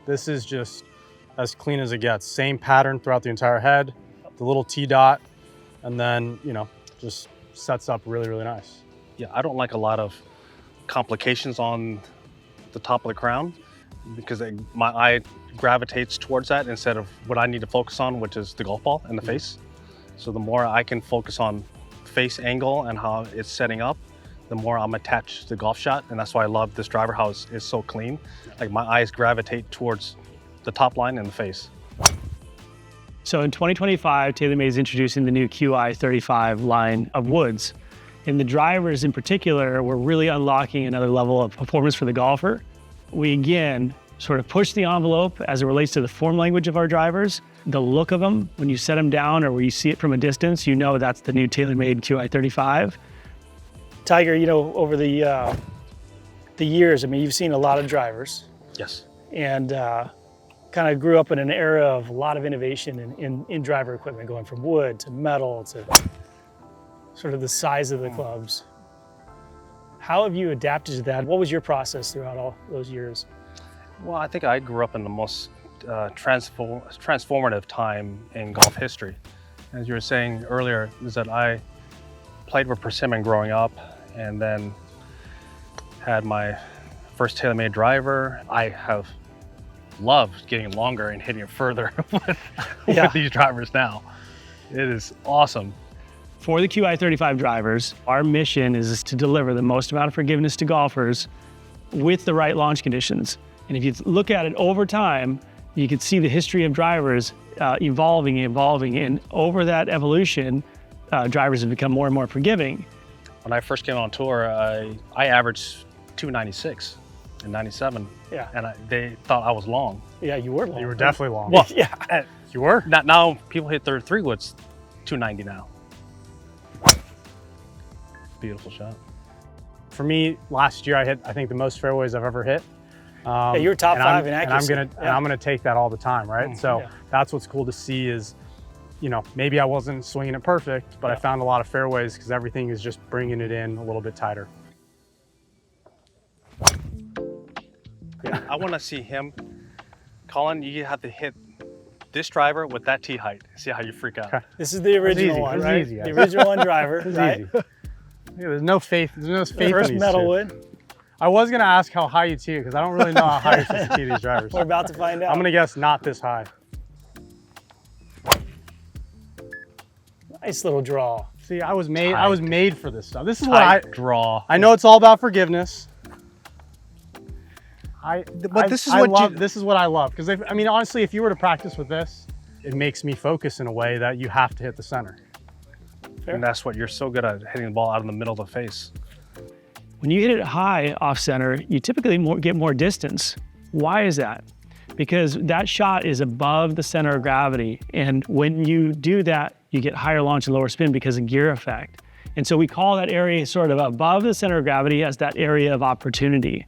This is just as clean as it gets. Same pattern throughout the entire head, the little T dot, and then, you know, just sets up really, really nice. Yeah, I don't like a lot of complications on the top of the crown because my eye gravitates towards that instead of what I need to focus on, which is the golf ball and the face. So the more I can focus on face angle and how it's setting up, the more I'm attached to the golf shot. And that's why I love this driver, how it's so clean. Like my eyes gravitate towards the top line and the face. So in 2025, TaylorMade is introducing the new Qi35 line of woods. And the drivers in particular, we're really unlocking another level of performance for the golfer. We again sort of push the envelope as it relates to the form language of our drivers, the look of them. When you set them down or when you see it from a distance, you know that's the new TaylorMade Qi35. Tiger, you know, over the years, I mean, you've seen a lot of drivers. Yes. And kind of grew up in an era of a lot of innovation in driver equipment, going from wood to metal to sort of the size of the clubs. How have you adapted to that? What was your process throughout all those years? Well, I think I grew up in the most transformative time in golf history. As you were saying earlier, is that I played with persimmon growing up and then had my first TaylorMade driver. I have loved getting longer and hitting it further with these drivers now. It is awesome. For the Qi35 drivers, our mission is to deliver the most amount of forgiveness to golfers with the right launch conditions. And if you look at it over time, you can see the history of drivers evolving, and over that evolution, drivers have become more and more forgiving. When I first came on tour, I averaged 296 in 97. Yeah. And they thought I was long. Yeah, you were long. You were definitely long. Well, yeah. You were? Now people hit their 3-woods 290 now. Beautiful shot. For me, last year I hit, I think, the most fairways I've ever hit. Yeah, you were top 5 in accuracy. And I'm gonna take that all the time, right? So that's what's cool to see is, you know, maybe I wasn't swinging it perfect, but I found a lot of fairways because everything is just bringing it in a little bit tighter. Yeah, I want to see him. Colin, you have to hit this driver with that tee height. See how you freak out. Okay. This is the original one, right? Easy, the original one driver, right? Easy. Yeah, there's no faith. There's no faith First in these metal two. wood. I was gonna ask how high you tee it because I don't really know how high you're supposed to tee these drivers. We're about to find out. I'm gonna guess not this high. Nice little draw. See, I was made for this stuff. This is what I draw. I know it's all about forgiveness. This is what I love because I mean, honestly, if you were to practice with this, it makes me focus in a way that you have to hit the center. Fair. And that's what you're so good at, hitting the ball out in the middle of the face. When you hit it high off center, you typically get more distance. Why is that? Because that shot is above the center of gravity. And when you do that, you get higher launch and lower spin because of gear effect. And so we call that area sort of above the center of gravity as that area of opportunity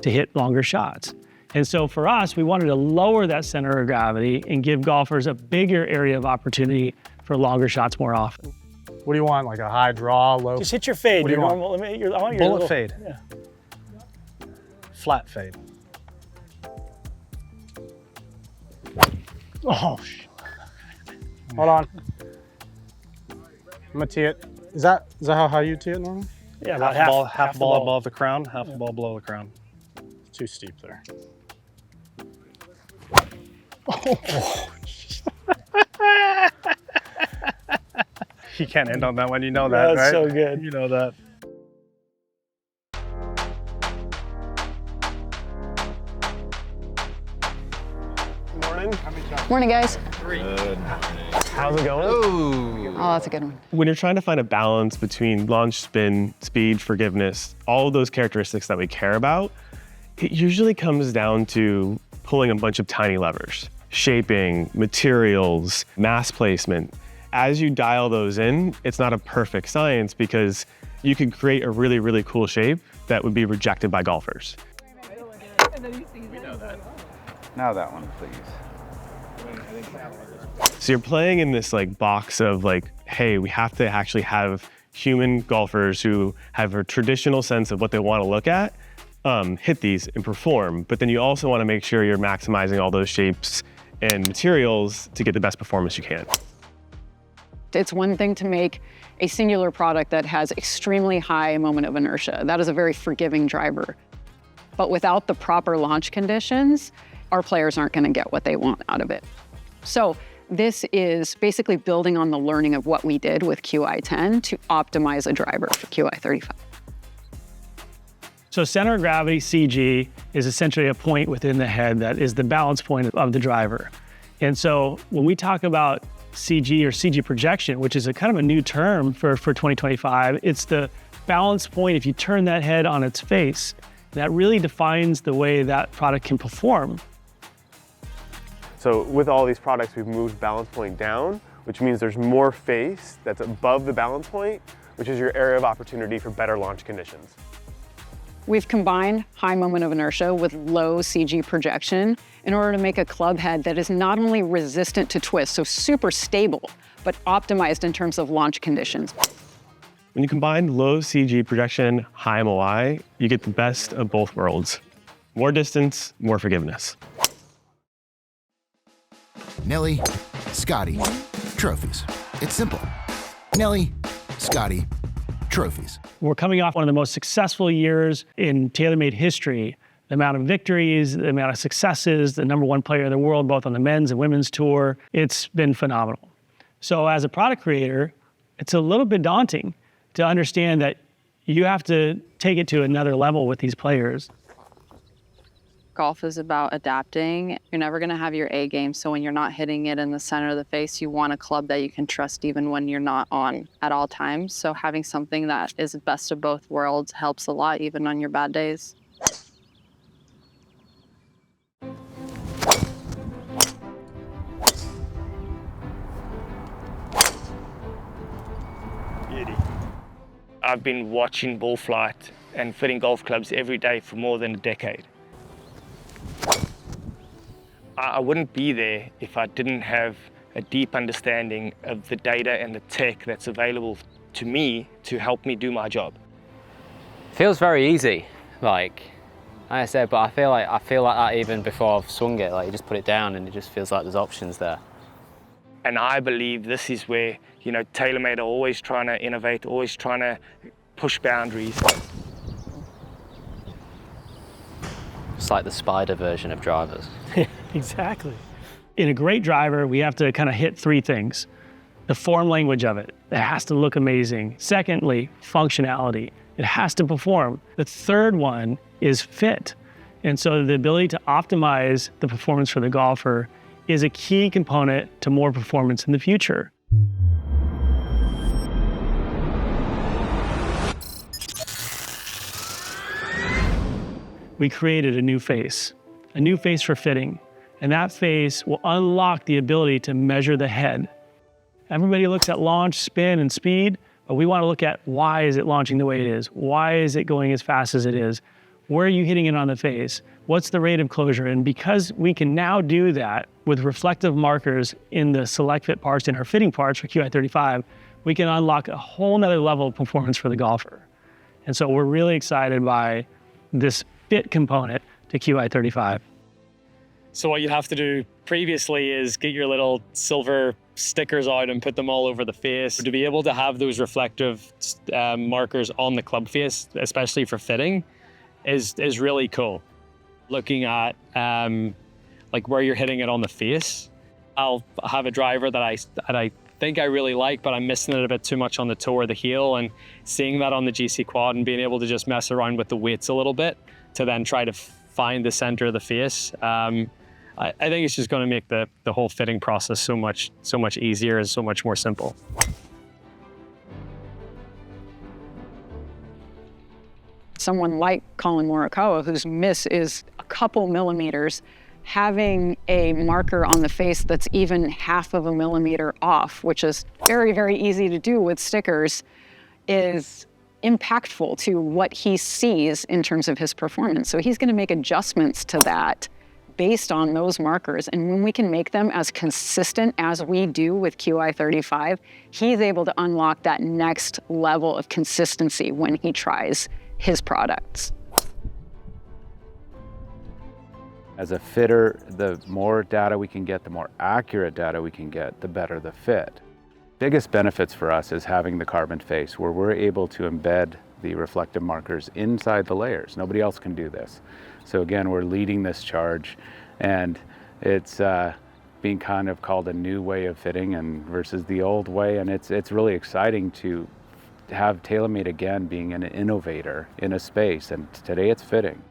to hit longer shots. And so for us, we wanted to lower that center of gravity and give golfers a bigger area of opportunity for longer shots more often. What do you want? Like a high draw, low? Just hit your fade. What do you want? I want your Bullet little, fade. Yeah. Flat fade. Oh, hold on. I'm gonna tee it. Is that how high you tee it normally? Yeah, about half ball above the crown, half ball below the crown. It's too steep there. You can't end on that one, you know that, right? That's so good. You know that. Morning. Morning, guys. Good. How's it going? Oh, that's a good one. When you're trying to find a balance between launch, spin, speed, forgiveness, all of those characteristics that we care about, it usually comes down to pulling a bunch of tiny levers. Shaping, materials, mass placement. As you dial those in, it's not a perfect science because you could create a really, really cool shape that would be rejected by golfers. We know that. Now that one, please. So you're playing in this like box of like, hey, we have to actually have human golfers who have a traditional sense of what they want to look at hit these and perform, but then you also want to make sure you're maximizing all those shapes and materials to get the best performance you can. It's one thing to make a singular product that has extremely high moment of inertia. That is a very forgiving driver. But without the proper launch conditions, our players aren't going to get what they want out of it. So this is basically building on the learning of what we did with QI10 to optimize a driver for QI35. So center of gravity, CG, is essentially a point within the head that is the balance point of the driver. And so when we talk about CG or CG projection, which is a kind of a new term for 2025, it's the balance point if you turn that head on its face. That really defines the way that product can perform. So with all these products, we've moved balance point down, which means there's more face that's above the balance point, which is your area of opportunity for better launch conditions. We've combined high moment of inertia with low CG projection in order to make a club head that is not only resistant to twist, so super stable, but optimized in terms of launch conditions. When you combine low CG projection, high MOI, you get the best of both worlds. More distance, more forgiveness. Nelly, Scotty, trophies. It's simple. Nelly, Scotty, trophies. We're coming off one of the most successful years in TaylorMade history. The amount of victories, the amount of successes, the #1 player in the world, both on the men's and women's tour, it's been phenomenal. So as a product creator, it's a little bit daunting to understand that you have to take it to another level with these players. Golf is about adapting. You're never going to have your A game, so when you're not hitting it in the center of the face, you want a club that you can trust even when you're not on at all times. So having something that is best of both worlds helps a lot, even on your bad days. I've been watching ball flight and fitting golf clubs every day for more than a decade. I wouldn't be there if I didn't have a deep understanding of the data and the tech that's available to me to help me do my job. Feels very easy, like I said, but I feel like that even before I've swung it. Like you just put it down and it just feels like there's options there. And I believe this is where, TaylorMade are always trying to innovate, always trying to push boundaries. It's like the spider version of drivers. Exactly. In a great driver, we have to kind of hit 3 things. The form language of it. It has to look amazing. Secondly, functionality. It has to perform. The third one is fit. And so the ability to optimize the performance for the golfer is a key component to more performance in the future. We created a new face for fitting, and that face will unlock the ability to measure the head. Everybody looks at launch, spin, and speed, but we want to look at why is it launching the way it is? Why is it going as fast as it is? Where are you hitting it on the face? What's the rate of closure? And because we can now do that with reflective markers in the select fit parts and our fitting parts for QI35, we can unlock a whole nother level of performance for the golfer. And so we're really excited by this fit component to QI35. So what you have to do previously is get your little silver stickers out and put them all over the face. To be able to have those reflective markers on the club face, especially for fitting, is really cool. Looking at like where you're hitting it on the face. I'll have a driver that I think I really like, but I'm missing it a bit too much on the toe or the heel, and seeing that on the GC quad and being able to just mess around with the weights a little bit to then try to find the center of the face. I think it's just going to make the whole fitting process so much easier and so much more simple. Someone like Colin Morikawa, whose miss is a couple millimeters, having a marker on the face that's even half of a millimeter off, which is very, very easy to do with stickers, is impactful to what he sees in terms of his performance. So he's going to make adjustments to that based on those markers. And when we can make them as consistent as we do with QI35, he's able to unlock that next level of consistency when he tries his products. As a fitter, the more data we can get, the more accurate data we can get, the better the fit. Biggest benefits for us is having the carbon face, where we're able to embed the reflective markers inside the layers. Nobody else can do this. So again, we're leading this charge, and it's being kind of called a new way of fitting and versus the old way, and it's really exciting to have TaylorMade again being an innovator in a space, and today it's fitting.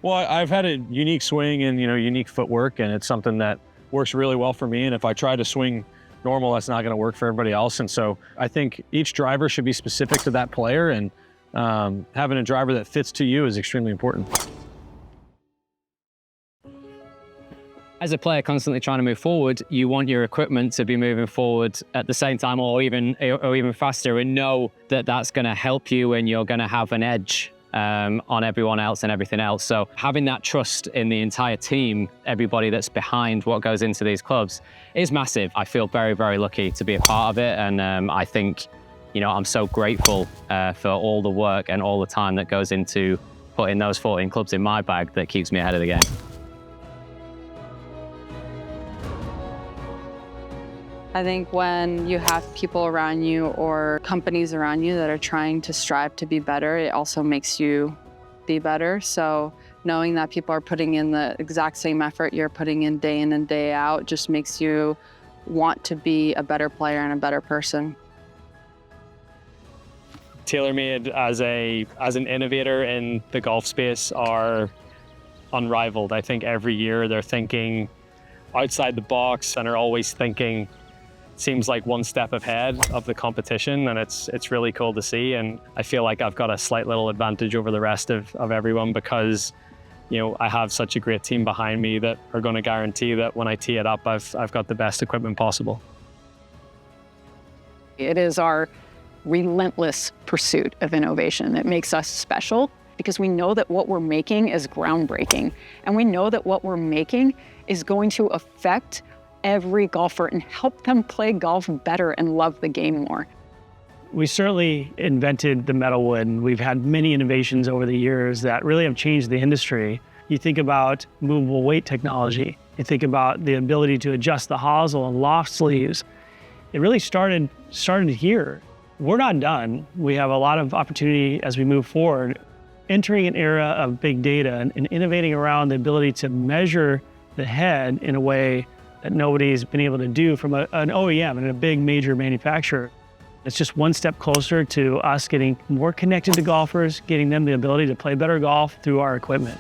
Well, I've had a unique swing and unique footwork, and it's something that works really well for me. And if I try to swing normal, that's not going to work for everybody else. And so I think each driver should be specific to that player, and having a driver that fits to you is extremely important. As a player constantly trying to move forward, you want your equipment to be moving forward at the same time or even faster, and know that that's going to help you and you're going to have an edge on everyone else and everything else. So having that trust in the entire team, everybody that's behind what goes into these clubs, is massive. I feel very, very lucky to be a part of it, and I think, I'm so grateful for all the work and all the time that goes into putting those 14 clubs in my bag that keeps me ahead of the game. I think when you have people around you or companies around you that are trying to strive to be better, it also makes you be better. So knowing that people are putting in the exact same effort you're putting in and day out just makes you want to be a better player and a better person. TaylorMade as an innovator in the golf space are unrivaled. I think every year they're thinking outside the box and are always thinking, seems like one step ahead of the competition, and it's really cool to see. And I feel like I've got a slight little advantage over the rest of everyone because I have such a great team behind me that are going to guarantee that when I tee it up, I've got the best equipment possible. It is our relentless pursuit of innovation that makes us special, because we know that what we're making is groundbreaking, and we know that what we're making is going to affect every golfer and help them play golf better and love the game more. We certainly invented the metal wood, and we've had many innovations over the years that really have changed the industry. You think about movable weight technology, you think about the ability to adjust the hosel and loft sleeves. It really started here. We're not done. We have a lot of opportunity as we move forward, entering an era of big data and innovating around the ability to measure the head in a way that nobody's been able to do from an OEM and a big major manufacturer. It's just one step closer to us getting more connected to golfers, getting them the ability to play better golf through our equipment.